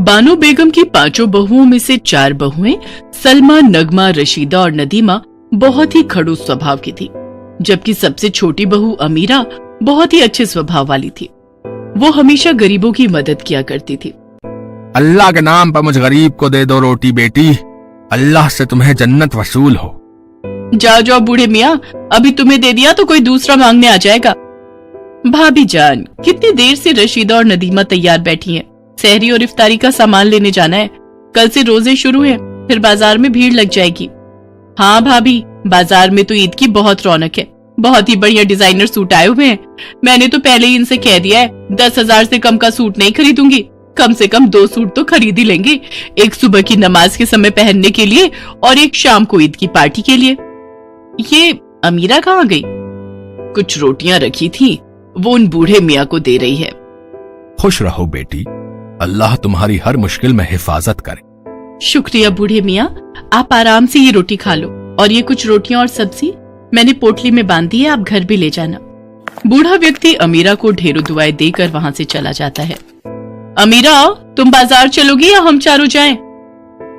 बानो बेगम की 5 बहुओं में से 4 बहुएं सलमा, नगमा, रशीदा और नदीमा बहुत ही खड़ूस स्वभाव की थी, जबकि सबसे छोटी बहू अमीरा बहुत ही अच्छे स्वभाव वाली थी। वो हमेशा गरीबों की मदद किया करती थी। अल्लाह के नाम पर मुझ गरीब को दे दो रोटी बेटी, अल्लाह से तुम्हें जन्नत वसूल हो। जाओ जाओ बूढ़े मियाँ, अभी तुम्हें दे दिया तो कोई दूसरा मांगने आ जाएगा। भाभी जान, कितनी देर से रशीदा और नदीमा तैयार बैठी हैं। सहरी और इफ्तारी का सामान लेने जाना है। कल से रोजे शुरू हैं, फिर बाजार में भीड़ लग जाएगी। हाँ भाभी, बाजार में तो ईद की बहुत रौनक है। बहुत ही बढ़िया डिजाइनर सूट आए हुए हैं। मैंने तो पहले ही इनसे कह दिया है 10,000 से कम का सूट नहीं खरीदूंगी। कम से कम 2 सूट तो खरीद ही लेंगे, एक सुबह की नमाज के समय पहनने के लिए और एक शाम को ईद की पार्टी के लिए। ये अमीरा कहाँ गई? कुछ रोटियां रखी थी, वो उन बूढ़े मियाँ को दे रही है। खुश रहो बेटी, अल्लाह तुम्हारी हर मुश्किल में हिफाजत करे। शुक्रिया बूढ़े मियाँ, आप आराम से ये रोटी खा लो, और ये कुछ रोटियां और सब्जी मैंने पोटली में बांध दी है, आप घर भी ले जाना। बूढ़ा व्यक्ति अमीरा को ढेरों दुआएं देकर वहां से चला जाता है। अमीरा, तुम बाजार चलोगी या हम चारों जाएं?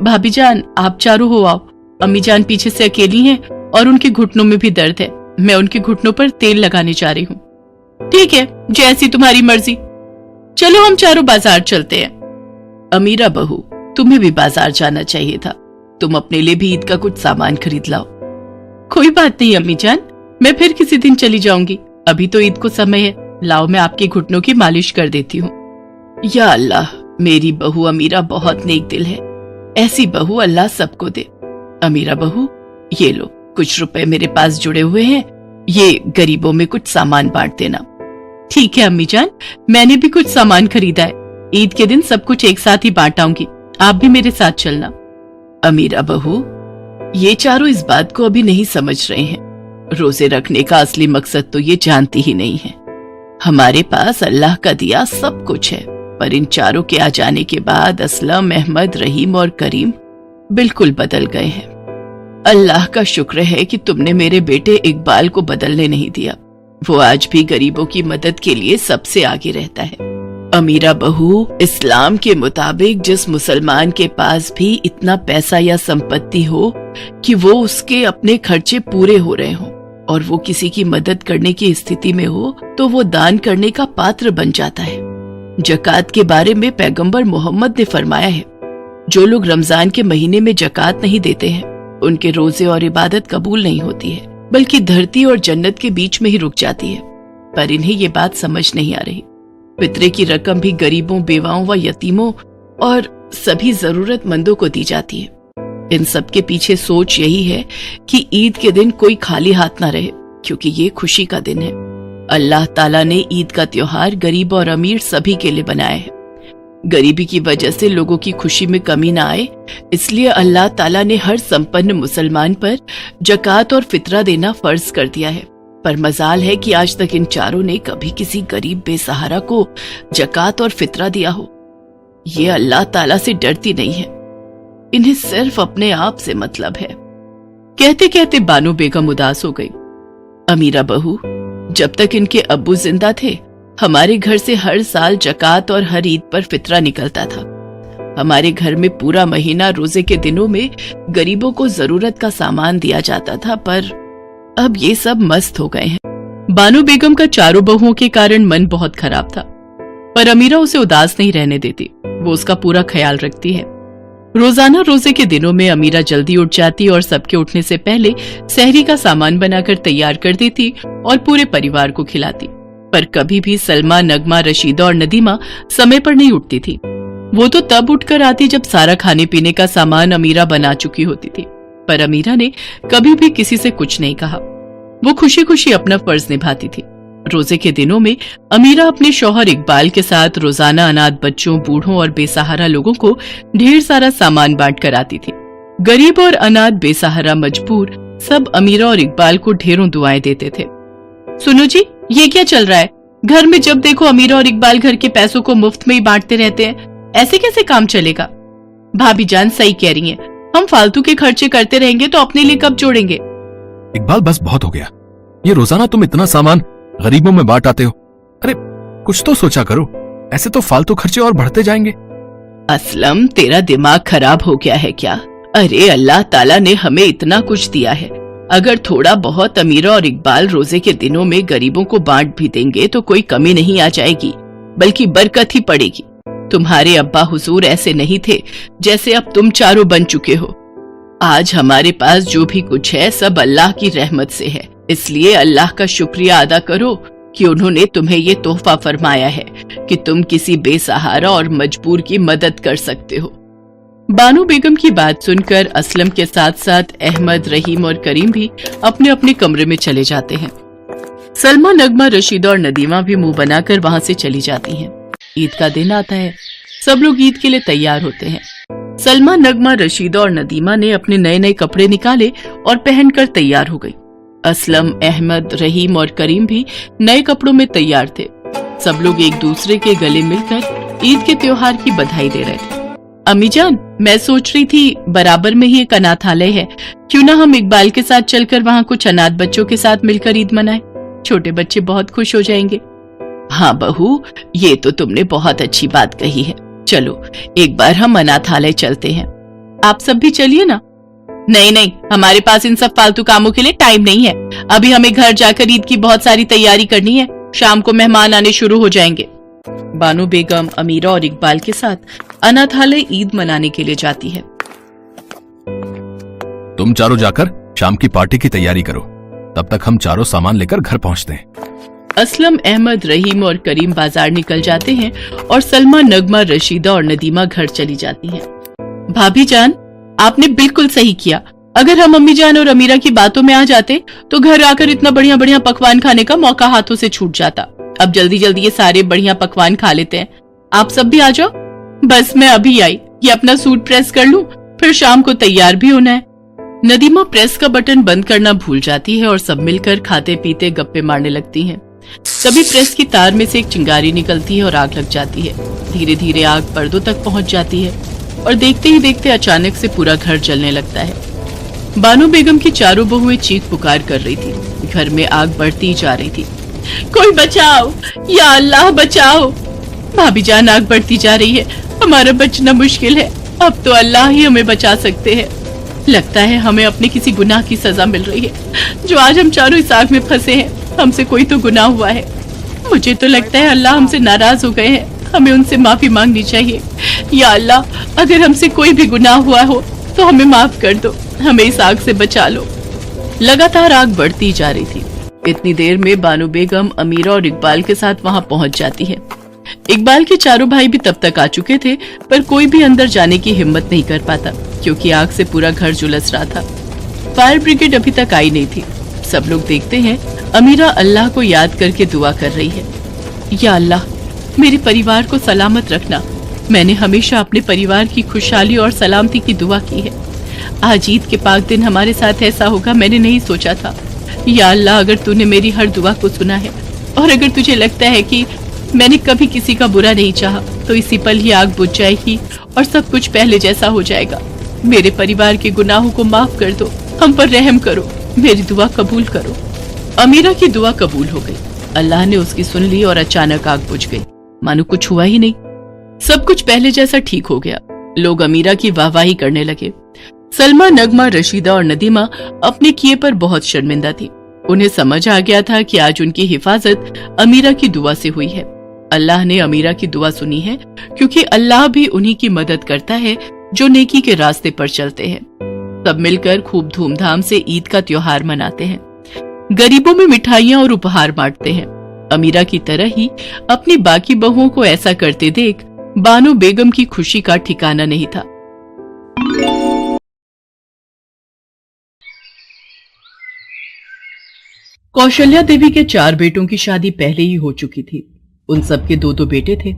भाभी जान, आप चारों हो आओ। अम्मी जान पीछे से अकेली हैं और उनके घुटनों में भी दर्द है। मैं उनके घुटनों पर तेल लगाने जा रही हूँ। ठीक है, जैसी तुम्हारी मर्जी। चलो हम चारों बाजार चलते हैं। अमीरा बहू, तुम्हें भी बाजार जाना चाहिए था। तुम अपने लिए भी ईद का कुछ सामान खरीद लाओ। कोई बात नहीं अम्मी जान, मैं फिर किसी दिन चली जाऊंगी। अभी तो ईद को समय है। लाओ, मैं आपके घुटनों की मालिश कर देती हूँ। या अल्लाह, मेरी बहू अमीरा बहुत नेक दिल है। ऐसी बहू अल्लाह सबको दे। अमीरा बहू, ये लो, कुछ रुपए मेरे पास जुड़े हुए हैं, ये गरीबों में कुछ सामान बांट देना। ठीक है अम्मी जान, मैंने भी कुछ सामान खरीदा है। ईद के दिन सब कुछ एक साथ ही बांट आऊंगी, आप भी मेरे साथ चलना। अमीरा बहू, ये चारों इस बात को अभी नहीं समझ रहे हैं। रोजे रखने का असली मकसद तो ये जानती ही नहीं है। हमारे पास अल्लाह का दिया सब कुछ है, पर इन चारों के आ जाने के बाद असलम, अहमद, रहीम और करीम बिल्कुल बदल गए हैं। अल्लाह का शुक्र है कि तुमने मेरे बेटे इकबाल को बदलने नहीं दिया। वो आज भी गरीबों की मदद के लिए सबसे आगे रहता है। अमीरा बहू, इस्लाम के मुताबिक जिस मुसलमान के पास भी इतना पैसा या संपत्ति हो कि वो उसके अपने खर्चे पूरे हो रहे हों और वो किसी की मदद करने की स्थिति में हो, तो वो दान करने का पात्र बन जाता है। जकात के बारे में पैगंबर मोहम्मद ने फरमाया है, जो लोग रमजान के महीने में जकात नहीं देते हैं, उनके रोजे और इबादत कबूल नहीं होती है, बल्कि धरती और जन्नत के बीच में ही रुक जाती है। पर इन्हें ये बात समझ नहीं आ रही। फितरे की रकम भी गरीबों, बेवाओं व यतीमों और सभी जरूरतमंदों को दी जाती है। इन सब के पीछे सोच यही है कि ईद के दिन कोई खाली हाथ ना रहे, क्योंकि ये खुशी का दिन है। अल्लाह ताला ने ईद का त्योहार गरीब और अमीर सभी के लिए बनाया है। गरीबी की वजह से लोगों की खुशी में कमी ना आए, इसलिए अल्लाह ताला ने हर संपन्न मुसलमान पर जकात और फितरा देना फर्ज कर दिया है। पर मजाल है कि आज तक इन चारों ने कभी किसी गरीब बेसहारा को जकात और फितरा दिया हो। ये अल्लाह ताला से डरती नहीं है, इन्हें सिर्फ अपने आप से मतलब है। कहते कहते बानो बेगम उदास हो गई। अमीरा बहू, जब तक इनके अब्बू जिंदा थे, हमारे घर से हर साल जकात और हर ईद पर फितरा निकलता था। हमारे घर में पूरा महीना रोजे के दिनों में गरीबों को जरूरत का सामान दिया जाता था, पर अब ये सब मस्त हो गए हैं। बानो बेगम का चारों बहुओं के कारण मन बहुत खराब था, पर अमीरा उसे उदास नहीं रहने देती। वो उसका पूरा ख्याल रखती है। रोजाना रोजे के दिनों में अमीरा जल्दी उठ जाती और सबके उठने से पहले सहरी का सामान बनाकर तैयार कर देती और पूरे परिवार को खिलाती। पर कभी भी सलमा, नगमा, रशीदा और नदीमा समय पर नहीं उठती थी। वो तो तब उठकर आती जब सारा खाने पीने का सामान अमीरा बना चुकी होती थी। पर अमीरा ने कभी भी किसी से कुछ नहीं कहा। वो खुशी खुशी अपना फर्ज निभाती थी। रोजे के दिनों में अमीरा अपने शौहर इकबाल के साथ रोजाना अनाथ बच्चों, बूढ़ों और बेसहारा लोगों को ढेर सारा सामान बांट कर आती थी। गरीब और अनाथ, बेसहारा, मजबूर सब अमीरा और इकबाल को ढेरों दुआएं देते थे। सुनो जी, ये क्या चल रहा है? घर में जब देखो अमीरा और इकबाल घर के पैसों को मुफ्त में ही बांटते रहते हैं। ऐसे कैसे काम चलेगा? भाभी जान सही कह रही हैं, हम फालतू के खर्चे करते रहेंगे तो अपने लिए कब जोड़ेंगे? इकबाल, बस बहुत हो गया। ये रोजाना तुम इतना सामान गरीबों में बांट आते हो। अरे कुछ तो सोचा करो, ऐसे तो फालतू खर्चे और बढ़ते जाएंगे। असलम, तेरा दिमाग खराब हो गया है क्या? अरे अल्लाह ताला ने हमें इतना कुछ दिया है, अगर थोड़ा बहुत अमीरा और इकबाल रोजे के दिनों में गरीबों को बांट भी देंगे तो कोई कमी नहीं आ जाएगी, बल्कि बरकत ही पड़ेगी। तुम्हारे अब्बा हुजूर ऐसे नहीं थे जैसे अब तुम चारों बन चुके हो। आज हमारे पास जो भी कुछ है सब अल्लाह की रहमत से है, इसलिए अल्लाह का शुक्रिया अदा करो कि उन्होंने तुम्हें ये तोहफा फरमाया है कि तुम किसी बेसहारा और मजबूर की मदद कर सकते हो। बानो बेगम की बात सुनकर असलम के साथ साथ अहमद, रहीम और करीम भी अपने अपने कमरे में चले जाते हैं। सलमा, नगमा, रशीदा और नदीमा भी मुंह बनाकर वहां से चली जाती हैं। ईद का दिन आता है, सब लोग ईद के लिए तैयार होते हैं। सलमा, नगमा, रशीदा और नदीमा ने अपने नए नए कपड़े निकाले और पहनकर तैयार हो गई। असलम, अहमद, रहीम और करीम भी नए कपड़ों में तैयार थे। सब लोग एक दूसरे के गले मिलकर ईद के त्योहार की बधाई दे रहे थे। अम्मी जान, मैं सोच रही थी बराबर में ही एक अनाथालय है, क्यों ना हम इकबाल के साथ चलकर वहाँ कुछ अनाथ बच्चों के साथ मिलकर ईद मनाएं? छोटे बच्चे बहुत खुश हो जाएंगे। हाँ बहू, ये तो तुमने बहुत अच्छी बात कही है। चलो एक बार हम अनाथालय चलते हैं। आप सब भी चलिए ना। नहीं नहीं, हमारे पास इन सब फालतू कामों के लिए टाइम नहीं है। अभी हमें घर जाकर ईद की बहुत सारी तैयारी करनी है, शाम को मेहमान आने शुरू हो जाएंगे। बानो बेगम, अमीरा और इकबाल के साथ अनाथालय ईद मनाने के लिए जाती है। तुम चारों जाकर शाम की पार्टी की तैयारी करो, तब तक हम चारों सामान लेकर घर पहुंचते हैं। असलम, अहमद, रहीम और करीम बाजार निकल जाते हैं और सलमा, नगमा, रशीदा और नदीमा घर चली जाती हैं। भाभी जान, आपने बिल्कुल सही किया। अगर हम अम्मी जान और अमीरा की बातों में आ जाते तो घर आकर इतना बढ़िया बढ़िया पकवान खाने का मौका हाथों से छूट जाता। अब जल्दी जल्दी ये सारे बढ़िया पकवान खा लेते हैं। आप सब भी आ जाओ। बस मैं अभी आई, ये अपना सूट प्रेस कर लूं, फिर शाम को तैयार भी होना है। नदीमा प्रेस का बटन बंद करना भूल जाती है और सब मिलकर खाते पीते गप्पे मारने लगती हैं। तभी प्रेस की तार में से एक चिंगारी निकलती है और आग लग जाती है। धीरे धीरे आग पर्दों तक पहुंच जाती है और देखते ही देखते अचानक से पूरा घर जलने लगता है। बानो बेगम की चारों बहुएं चीख पुकार कर रही थी। घर में आग बढ़ती जा रही थी। कोई बचाओ, या अल्लाह बचाओ। भाभी जान, आग बढ़ती जा रही है, हमारा बचना मुश्किल है। अब तो अल्लाह ही हमें बचा सकते हैं। लगता है हमें अपने किसी गुनाह की सजा मिल रही है, जो आज हम चारों इस आग में फंसे हैं। हमसे कोई तो गुनाह हुआ है। मुझे तो लगता है अल्लाह हमसे नाराज हो गए हैं, हमें उनसे माफी मांगनी चाहिए। या अल्लाह, अगर हमसे कोई भी गुनाह हुआ हो तो हमें माफ कर दो, हमें इस आग से बचा लो। लगातार आग बढ़ती जा रही थी। इतनी देर में बानो बेगम, अमीरा और इकबाल के साथ वहां पहुंच जाती है। इकबाल के चारों भाई भी तब तक आ चुके थे, पर कोई भी अंदर जाने की हिम्मत नहीं कर पाता, क्योंकि आग से पूरा घर झुलस रहा था। फायर ब्रिगेड अभी तक आई नहीं थी। सब लोग देखते हैं अमीरा अल्लाह को याद करके दुआ कर रही है। या अल्लाह, मेरे परिवार को सलामत रखना। मैंने हमेशा अपने परिवार की खुशहाली और सलामती की दुआ की है। आज ईद के पाक दिन हमारे साथ ऐसा होगा मैंने नहीं सोचा था। या अल्लाह, अगर तूने मेरी हर दुआ को सुना है और अगर तुझे लगता है कि मैंने कभी किसी का बुरा नहीं चाहा, तो इसी पल ही आग बुझ जाएगी और सब कुछ पहले जैसा हो जाएगा। मेरे परिवार के गुनाहों को माफ कर दो, हम पर रहम करो, मेरी दुआ कबूल करो। अमीरा की दुआ कबूल हो गई। अल्लाह ने उसकी सुन ली और अचानक आग बुझ गई, मानो कुछ हुआ ही नहीं। सब कुछ पहले जैसा ठीक हो गया। लोग अमीरा की वाहवाही करने लगे। सलमा, नगमा, रशीदा और नदीमा अपने किए पर बहुत शर्मिंदा थी। उन्हें समझ आ गया था कि आज उनकी हिफाजत अमीरा की दुआ से हुई है। अल्लाह ने अमीरा की दुआ सुनी है, क्योंकि अल्लाह भी उन्हीं की मदद करता है जो नेकी के रास्ते पर चलते हैं। सब मिलकर खूब धूमधाम से ईद का त्योहार मनाते हैं। गरीबों में मिठाइयाँ और उपहार बांटते हैं। अमीरा की तरह ही अपनी बाकी बहुओं को ऐसा करते देख बानो बेगम की खुशी का ठिकाना नहीं था। कौशल्या देवी के 4 बेटों की शादी पहले ही हो चुकी थी। उन सबके 2-2 बेटे थे।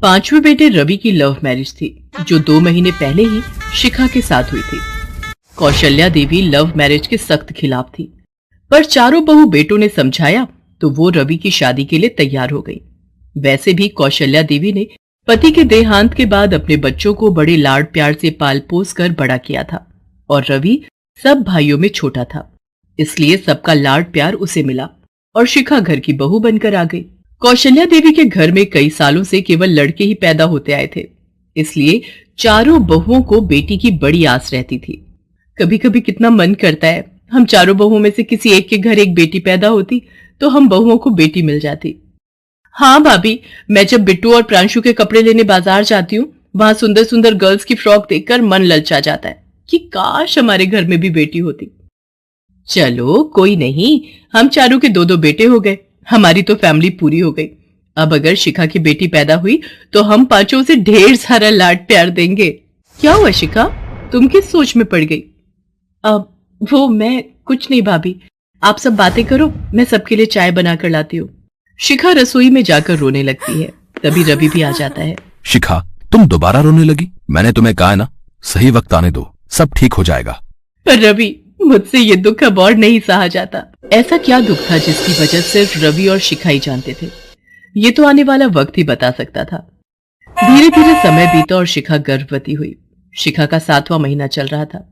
5वें बेटे रवि की लव मैरिज थी, जो 2 महीने पहले ही शिखा के साथ हुई थी। कौशल्या देवी लव मैरिज के सख्त खिलाफ थी, पर चारों बहू बेटों ने समझाया तो वो रवि की शादी के लिए तैयार हो गई। वैसे भी कौशल्या देवी ने पति के देहांत के बाद अपने बच्चों को बड़े लाड प्यार से पाल पोस कर बड़ा किया था, और रवि सब भाइयों में छोटा था, इसलिए सबका लाड प्यार उसे मिला और शिखा घर की बहू बनकर आ गई। कौशल्या देवी के घर में कई सालों से केवल लड़के ही पैदा होते आए थे, इसलिए चारों बहुओं को बेटी की बड़ी आस रहती थी। कभी कभी कितना मन करता है हम चारों बहुओं में से किसी एक के घर एक बेटी पैदा होती तो हम बहुओं को बेटी मिल जाती। हाँ भाभी, मैं जब बिट्टू और प्रांशु के कपड़े लेने बाजार जाती हूँ, वहां सुंदर सुंदर गर्ल्स की फ्रॉक देखकर मन ललचा जाता है कि काश हमारे घर में भी बेटी होती। चलो कोई नहीं, हम चारों के दो दो बेटे हो गए, हमारी तो फैमिली पूरी हो गई। अब अगर शिखा की बेटी पैदा हुई तो हम पांचों से ढेर सारा लाड प्यार देंगे। क्या हुआ शिखा, तुम किस सोच में पड़ गई? अब वो मैं कुछ नहीं भाभी, आप सब बातें करो, मैं सबके लिए चाय बनाकर लाती हूँ। शिखा रसोई में जाकर रोने लगती है। तभी रवि भी आ जाता है। शिखा, तुम दोबारा रोने लगी? मैंने तुम्हें कहा है ना, सही वक्त आने दो, सब ठीक हो जाएगा। पर रवि, मुझसे ये दुख अब और नहीं सहा जाता। ऐसा क्या दुख था जिसकी वजह सिर्फ रवि और शिखा ही जानते थे? ये तो आने वाला वक्त ही बता सकता था। धीरे धीरे समय बीता और शिखा गर्भवती हुई। शिखा का 7वां महीना चल रहा था।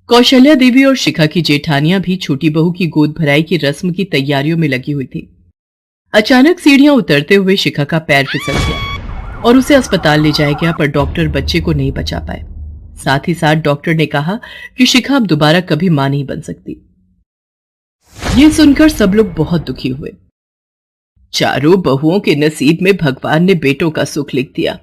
कौशल्या देवी और शिखा की जेठानियां भी छोटी बहू की गोद भराई की रस्म की तैयारियों में लगी हुई थी। अचानक सीढ़ियां उतरते हुए शिखा का पैर फिसल गया और उसे अस्पताल ले जाया गया, पर डॉक्टर बच्चे को नहीं बचा पाए। साथ ही साथ डॉक्टर ने कहा कि शिखा अब दोबारा कभी मां नहीं बन सकती। ये सुनकर सब लोग बहुत दुखी हुए। चारों बहुओं के नसीब में भगवान ने बेटों का सुख लिख दिया,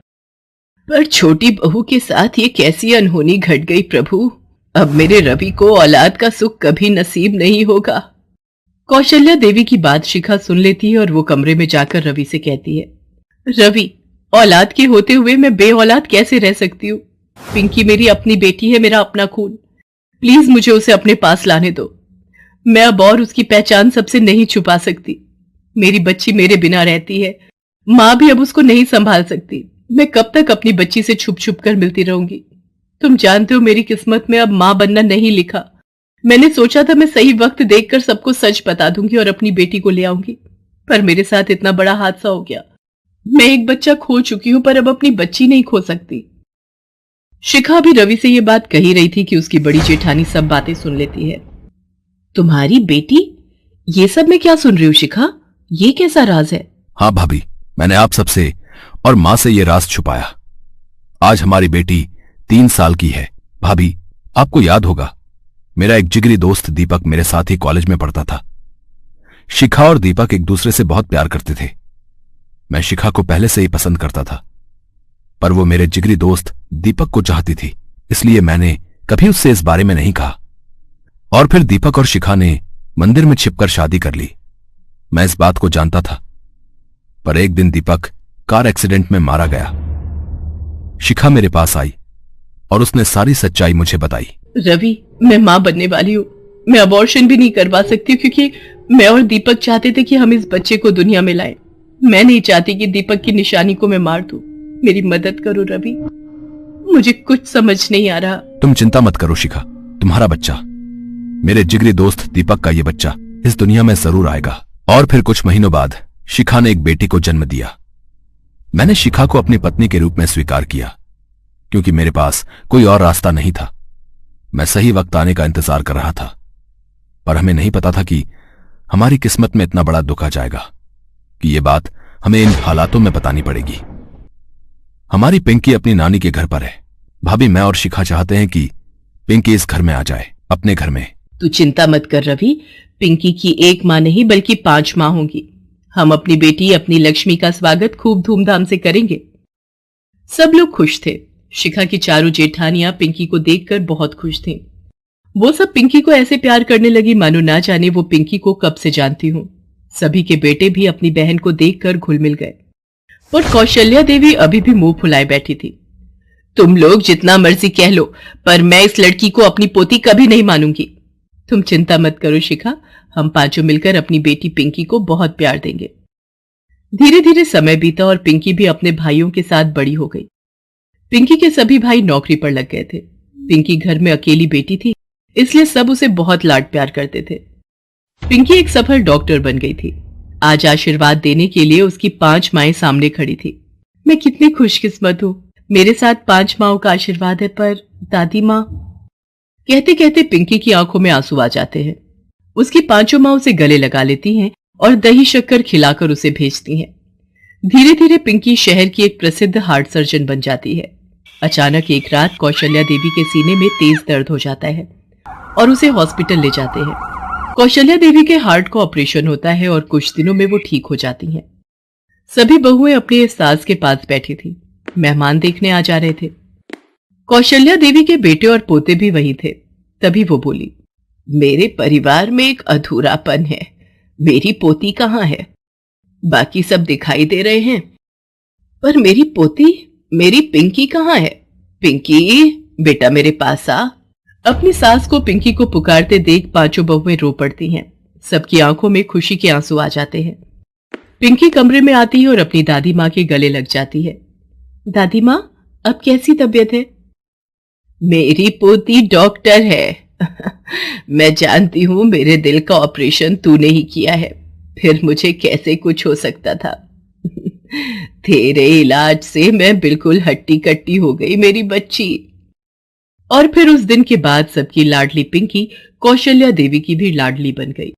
पर छोटी बहू के साथ ये कैसी अनहोनी घट गई प्रभु। अब मेरे रवि को औलाद का सुख कभी नसीब नहीं होगा। कौशल्या देवी की बात शिखा सुन लेती है और वो कमरे में जाकर रवि से कहती है, रवि, औलाद के होते हुए मैं बे औलाद कैसे रह सकती हूँ? पिंकी मेरी अपनी बेटी है, मेरा अपना खून। प्लीज मुझे उसे अपने पास लाने दो। मैं अब और उसकी पहचान सबसे नहीं छुपा सकती। मेरी बच्ची मेरे बिना रहती है, माँ भी अब उसको नहीं संभाल सकती। मैं कब तक अपनी बच्ची से छुप छुप कर मिलती रहूंगी? तुम जानते हो मेरी किस्मत में अब माँ बनना नहीं लिखा। मैंने सोचा था मैं सही वक्त देखकर सबको सच बता दूंगी और अपनी बेटी को ले आऊंगी, पर मेरे साथ इतना बड़ा हादसा हो गया। मैं एक बच्चा खो चुकी हूं, पर अब अपनी बच्ची नहीं खो सकती। शिखा भी रवि से यह बात कही रही थी कि उसकी बड़ी जेठानी सब बातें सुन लेती है। तुम्हारी बेटी? ये सब मैं क्या सुन रही हूँ शिखा, ये कैसा राज है? हाँ भाभी, मैंने आप सबसे और माँ से ये राज छुपाया। आज हमारी बेटी 3 साल की है। भाभी, आपको याद होगा, मेरा एक जिगरी दोस्त दीपक मेरे साथ ही कॉलेज में पढ़ता था। शिखा और दीपक एक दूसरे से बहुत प्यार करते थे। मैं शिखा को पहले से ही पसंद करता था, पर वो मेरे जिगरी दोस्त दीपक को चाहती थी, इसलिए मैंने कभी उससे इस बारे में नहीं कहा। और फिर दीपक और शिखा ने मंदिर में छिपकर शादी कर ली। मैं इस बात को जानता था, पर एक दिन दीपक कार एक्सीडेंट में मारा गया। शिखा मेरे पास आई और उसने सारी सच्चाई मुझे बताई। रवि, मैं मां बनने वाली हूँ। मैं अबॉर्शन भी नहीं करवा सकती क्योंकि मैं और दीपक चाहते थे कि हम इस बच्चे को दुनिया में लाएं। मैं नहीं चाहती कि दीपक की निशानी को मैं मार दूं। मेरी मदद करो रवि, मुझे कुछ समझ नहीं आ रहा। तुम चिंता मत करो शिखा, तुम्हारा बच्चा, मेरे जिगरी दोस्त दीपक का ये बच्चा इस दुनिया में जरूर आएगा। और फिर कुछ महीनों बाद शिखा ने एक बेटी को जन्म दिया। मैंने शिखा को अपनी पत्नी के रूप में स्वीकार किया, क्योंकि मेरे पास कोई और रास्ता नहीं था। मैं सही वक्त आने का इंतजार कर रहा था, पर हमें नहीं पता था कि हमारी किस्मत में इतना बड़ा दुख आ जाएगा कि ये बात हमें इन हालातों में बतानी पड़ेगी। हमारी पिंकी अपनी नानी के घर पर है। भाभी, मैं और शिखा चाहते हैं कि पिंकी इस घर में आ जाए, अपने घर में। तू चिंता मत कर रवि, पिंकी की एक मां नहीं बल्कि 5 मां होंगी। हम अपनी बेटी अपनी लक्ष्मी का स्वागत खूब धूमधाम से करेंगे। सब लोग खुश थे। शिखा की चारों जेठानियां पिंकी को देखकर बहुत खुश थीं। वो सब पिंकी को ऐसे प्यार करने लगी मानो ना जाने वो पिंकी को कब से जानती हूं। सभी के बेटे भी अपनी बहन को देखकर घुल मिल गए, और कौशल्या देवी अभी भी मुंह फुलाए बैठी थी। तुम लोग जितना मर्जी कह लो, पर मैं इस लड़की को अपनी पोती कभी नहीं मानूंगी। तुम चिंता मत करो शिखा, हम पांचों मिलकर अपनी बेटी पिंकी को बहुत प्यार देंगे। धीरे धीरे समय बीता और पिंकी भी अपने भाइयों के साथ बड़ी हो गई। पिंकी के सभी भाई नौकरी पर लग गए थे। पिंकी घर में अकेली बेटी थी, इसलिए सब उसे बहुत लाड प्यार करते थे। पिंकी एक सफल डॉक्टर बन गई थी। आज आशीर्वाद देने के लिए उसकी 5 माएं सामने खड़ी थी। मैं कितनी खुशकिस्मत हूँ, मेरे साथ 5 माओं का आशीर्वाद है। पर दादी माँ, कहते कहते पिंकी की आंखों में आंसू आ जाते हैं। उसकी 5 माँ उसे गले लगा लेती हैं और दही शक्कर खिलाकर उसे भेजती हैं। धीरे धीरे पिंकी शहर की एक प्रसिद्ध हार्ट सर्जन बन जाती है। अचानक एक रात कौशल्या देवी के सीने में तेज दर्द हो जाता है और उसे हॉस्पिटल ले जाते हैं। कौशल्या देवी के हार्ट का ऑपरेशन होता है और कुछ दिनों में वो ठीक हो जाती हैं। सभी बहुएं अपने सास के पास बैठी थी। मेहमान देखने आ जा रहे थे। कौशल्या देवी के बेटे और पोते भी वहीं थे। तभी वो बोली, मेरे परिवार में एक अधूरापन है। मेरी पोती कहाँ है? बाकी सब दिखाई दे रहे हैं, पर मेरी पोती, मेरी पिंकी कहाँ है? पिंकी, बेटा मेरे पास आ। अपनी सास को पिंकी को पुकारते देख पांचों बहुएं रो पड़ती हैं। सबकी आंखों में खुशी के आंसू आ जाते हैं। पिंकी कमरे में आती है और अपनी दादी माँ के गले लग जाती है। दादी माँ, अब कैसी तबीयत है? मेरी पोती डॉक्टर है। मैं जानती हूं मेरे दिल का ऑपरेशन तूने ही किया है, फिर मुझे कैसे कुछ हो सकता था। तेरे इलाज से मैं बिल्कुल हट्टी कट्टी हो गई मेरी बच्ची। और फिर उस दिन के बाद सबकी लाडली पिंकी कौशल्या देवी की भी लाडली बन गई।